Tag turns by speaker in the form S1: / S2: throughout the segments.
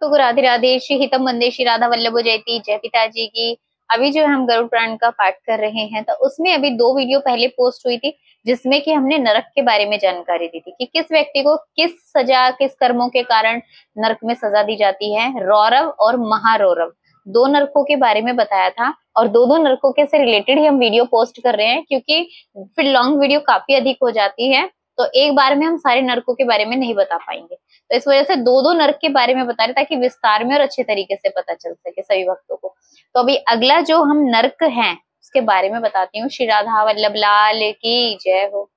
S1: भक्तों को राधे राधे। श्री हितम वंदे श्री राधा वल्लभ जयती। जय पिताजी की। अभी जो हम गरुड़ पुराण का पाठ कर रहे हैं, तो उसमें अभी 2 वीडियो पहले पोस्ट हुई थी, जिसमें कि हमने नरक के बारे में जानकारी दी थी कि किस व्यक्ति को किस सजा, किस कर्मों के कारण नरक में सजा दी जाती है। रौरव और महारौरव 2 नरकों के बारे में बताया था, और 2 नरकों के से रिलेटेड ही हम वीडियो पोस्ट कर रहे हैं, क्योंकि फिर लॉन्ग वीडियो काफी अधिक हो जाती है, तो एक बार में हम सारे नरकों के बारे में नहीं बता पाएंगे। तो इस वजह से 2 नरक के बारे में बता रहे, ताकि विस्तार में और अच्छे तरीके से पता चल सके सभी भक्तों को। तो अभी अगला जो हम नरक हैं उसके बारे में बताती हूँ। श्री राधा वल्लभ लाल की जय हो।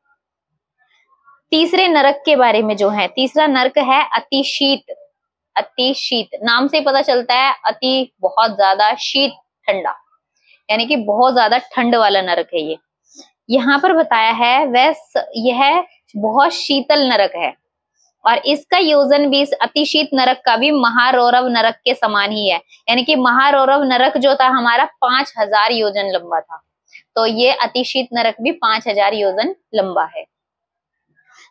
S1: तीसरे नरक के बारे में जो है, तीसरा नरक है अतिशीत। अतिशीत नाम से पता चलता है, अति बहुत ज्यादा, शीत ठंडा, यानी कि बहुत ज्यादा ठंड वाला नरक है ये। यहाँ पर बताया है यह बहुत शीतल नरक है, और इसका योजन भी इस अतिशीत नरक का भी महारौरव नरक के समान ही है। यानी कि महारौरव नरक जो था हमारा 5000 योजन लंबा था, तो ये अतिशीत नरक भी 5000 योजन लंबा है।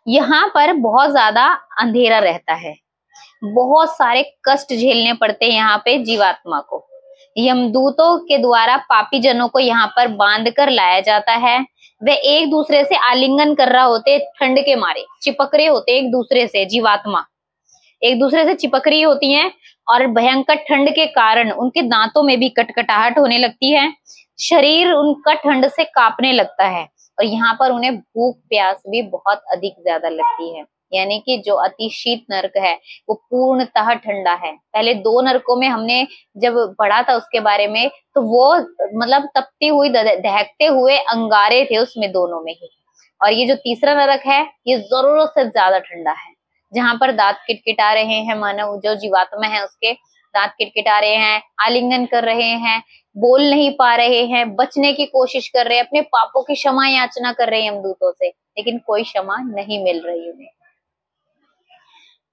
S1: यहाँ पर बहुत ज्यादा अंधेरा रहता है, बहुत सारे कष्ट झेलने पड़ते हैं यहाँ पे जीवात्मा को। यमदूतों के द्वारा पापी जनों को यहाँ पर बांध कर लाया जाता है। वे एक दूसरे से आलिंगन कर रहा होते, ठंड के मारे चिपक रहे होते एक दूसरे से। जीवात्मा एक दूसरे से चिपक रही होती हैं, और भयंकर ठंड के कारण उनके दांतों में भी कटकटाहट होने लगती है। शरीर उनका ठंड से कांपने लगता है, और यहाँ पर उन्हें भूख प्यास भी बहुत अधिक ज्यादा लगती है। यानी कि जो अतिशीत नरक है वो पूर्णतः ठंडा है। पहले 2 नरकों में हमने जब पढ़ा था उसके बारे में, तो वो मतलब तपती हुई, दहकते हुए अंगारे थे उसमें दोनों में ही। और ये जो तीसरा नरक है ये जरूरत से ज्यादा ठंडा है, जहां पर दांत किटकिटा रहे हैं, मानव जो जीवात्मा है उसके दांत किटकिटा रहे हैं, आलिंगन कर रहे हैं, बोल नहीं पा रहे हैं, बचने की कोशिश कर रहे हैं, अपने पापों की क्षमा याचना कर रहे हैं यमदूतों से, लेकिन कोई क्षमा नहीं मिल रही उन्हें।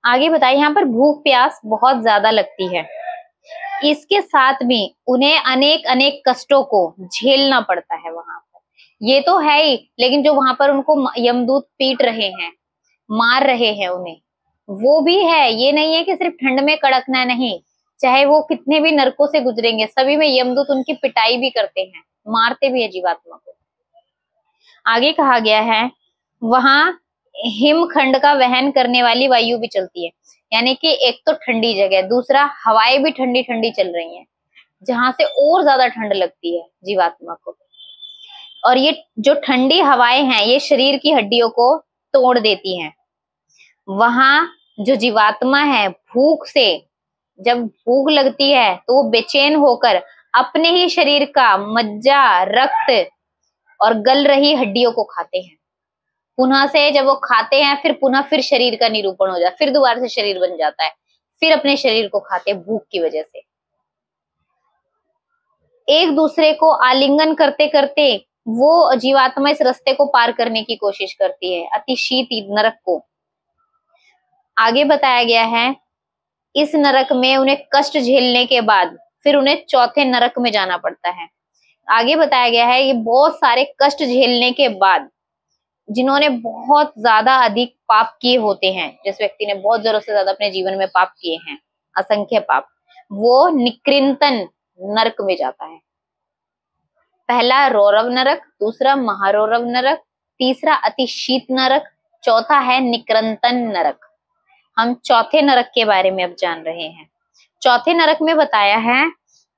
S1: आगे बताइए, यहाँ पर भूख प्यास बहुत ज्यादा लगती है। इसके साथ भी उन्हें अनेक अनेक कष्टों को झेलना पड़ता है वहां पर। ये तो है ही, लेकिन जो वहां पर उनको यमदूत पीट रहे हैं, मार रहे हैं उन्हें, वो भी है। ये नहीं है कि सिर्फ ठंड में कड़कना, नहीं, चाहे वो कितने भी नरकों से गुजरेंगे, सभी में यमदूत उनकी पिटाई भी करते हैं, मारते भी है जीवात्मा को। आगे कहा गया है वहां हिमखंड का वहन करने वाली वायु भी चलती है। यानी कि एक तो ठंडी जगह, दूसरा हवाएं भी ठंडी ठंडी चल रही हैं, जहां से और ज्यादा ठंड लगती है जीवात्मा को। और ये जो ठंडी हवाएं हैं ये शरीर की हड्डियों को तोड़ देती हैं। वहां जो जीवात्मा है भूख से, जब भूख लगती है तो वो बेचैन होकर अपने ही शरीर का मज्जा, रक्त और गल रही हड्डियों को खाते हैं। पुनः से जब वो खाते हैं, फिर शरीर का निरूपण हो जाता है, फिर दोबारा से शरीर बन जाता है, फिर अपने शरीर को खाते हैं भूख की वजह से। एक दूसरे को आलिंगन करते करते वो जीवात्मा इस रास्ते को पार करने की कोशिश करती है, अतिशीत नरक को। आगे बताया गया है इस नरक में उन्हें कष्ट झेलने के बाद फिर उन्हें चौथे नरक में जाना पड़ता है। आगे बताया गया है ये बहुत सारे कष्ट झेलने के बाद, जिन्होंने बहुत ज्यादा अधिक पाप किए होते हैं, जिस व्यक्ति ने बहुत जरूरत से ज्यादा अपने जीवन में पाप किए हैं, असंख्य पाप, वो निकृंतन नरक में जाता है। पहला रौरव नरक, दूसरा महारौरव नरक, तीसरा अतिशीत नरक, चौथा है निकृंतन नरक। हम चौथे नरक के बारे में अब जान रहे हैं। चौथे नरक में बताया है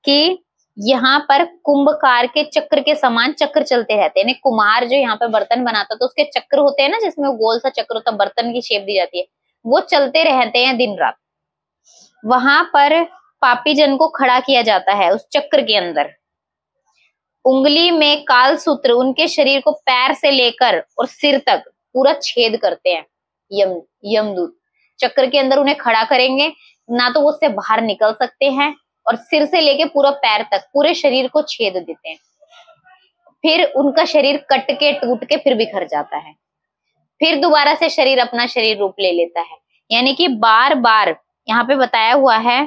S1: कि यहाँ पर कुंभकार के चक्र के समान चक्र चलते रहते हैं। कुम्हार जो यहाँ पर बर्तन बनाता तो उसके चक्र होते हैं ना, जिसमें वो गोल सा चक्र होता है, बर्तन की शेप दी जाती है, वो चलते रहते हैं दिन रात। वहां पर पापी जन को खड़ा किया जाता है उस चक्र के अंदर। उंगली में काल सूत्र उनके शरीर को पैर से लेकर और सिर तक पूरा छेद करते हैं यमदूत। चक्र के अंदर उन्हें खड़ा करेंगे, ना तो वो उससे बाहर निकल सकते हैं, और सिर से लेके पूरा पैर तक पूरे शरीर को छेद देते हैं। फिर उनका शरीर कट के टूट के फिर बिखर जाता है, फिर दोबारा से शरीर अपना शरीर रूप ले लेता है। यानी कि बार बार यहाँ पे बताया हुआ है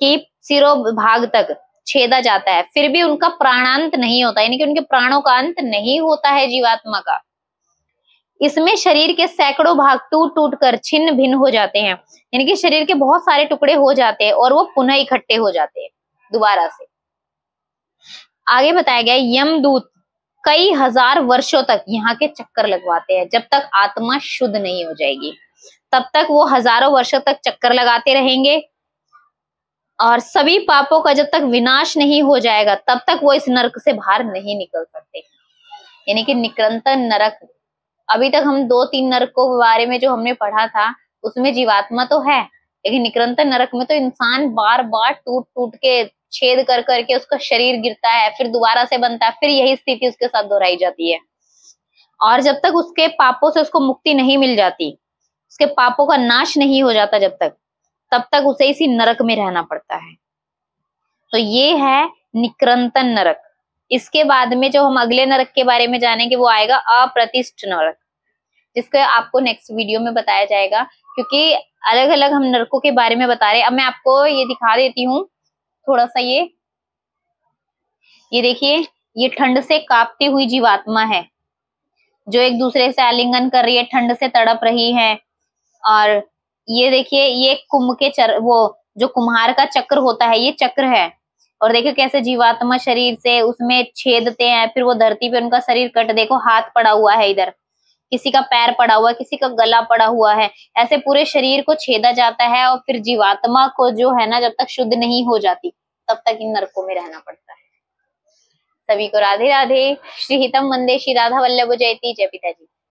S1: कि सिरों भाग तक छेदा जाता है, फिर भी उनका प्राणांत नहीं होता, यानी कि उनके प्राणों का अंत नहीं होता है जीवात्मा का। इसमें शरीर के सैकड़ों भाग टूट टूट कर छिन्न भिन्न हो जाते हैं, यानी कि शरीर के बहुत सारे टुकड़े हो जाते हैं और वो पुनः इकट्ठे हो जाते हैं दोबारा से। आगे बताया गया यमदूत कई हजार वर्षों तक यहाँ के चक्कर लगवाते हैं, जब तक आत्मा शुद्ध नहीं हो जाएगी तब तक वो हजारों वर्षों तक चक्कर लगाते रहेंगे, और सभी पापों का जब तक विनाश नहीं हो जाएगा तब तक वो इस नरक से बाहर नहीं निकल सकते। यानी कि निरंतर नरक। अभी तक हम 2-3 नरकों के बारे में जो हमने पढ़ा था उसमें जीवात्मा तो है, लेकिन निरंतर नरक में तो इंसान बार बार टूट टूट के छेद कर करके उसका शरीर गिरता है, फिर दोबारा से बनता है, फिर यही स्थिति उसके साथ दोहराई जाती है। और जब तक उसके पापों से उसको मुक्ति नहीं मिल जाती, उसके पापों का नाश नहीं हो जाता जब तक, तब तक उसे इसी नरक में रहना पड़ता है। तो ये है निरंतर नरक। इसके बाद में जो हम अगले नरक के बारे में जानेंगे वो आएगा अप्रतिष्ठ नरक, जिसको आपको नेक्स्ट वीडियो में बताया जाएगा, क्योंकि अलग अलग हम नरकों के बारे में बता रहे हैं। अब मैं आपको ये दिखा देती हूँ थोड़ा सा। ये देखिए, ये ठंड से कांपती हुई जीवात्मा है जो एक दूसरे से आलिंगन कर रही है, ठंड से तड़प रही है। और ये देखिए, ये कुंभ के वो जो कुम्हार का चक्र होता है, ये चक्र है। और देखो कैसे जीवात्मा शरीर से उसमें छेदते हैं, फिर वो धरती पे उनका शरीर कट, देखो हाथ पड़ा हुआ है इधर, किसी का पैर पड़ा हुआ है, किसी का गला पड़ा हुआ है, ऐसे पूरे शरीर को छेदा जाता है। और फिर जीवात्मा को जो है ना, जब तक शुद्ध नहीं हो जाती तब तक इन नरकों में रहना पड़ता है। सभी को राधे राधे। श्री हितम वंदे श्री राधा वल्लभ जयती। जय पिताजी।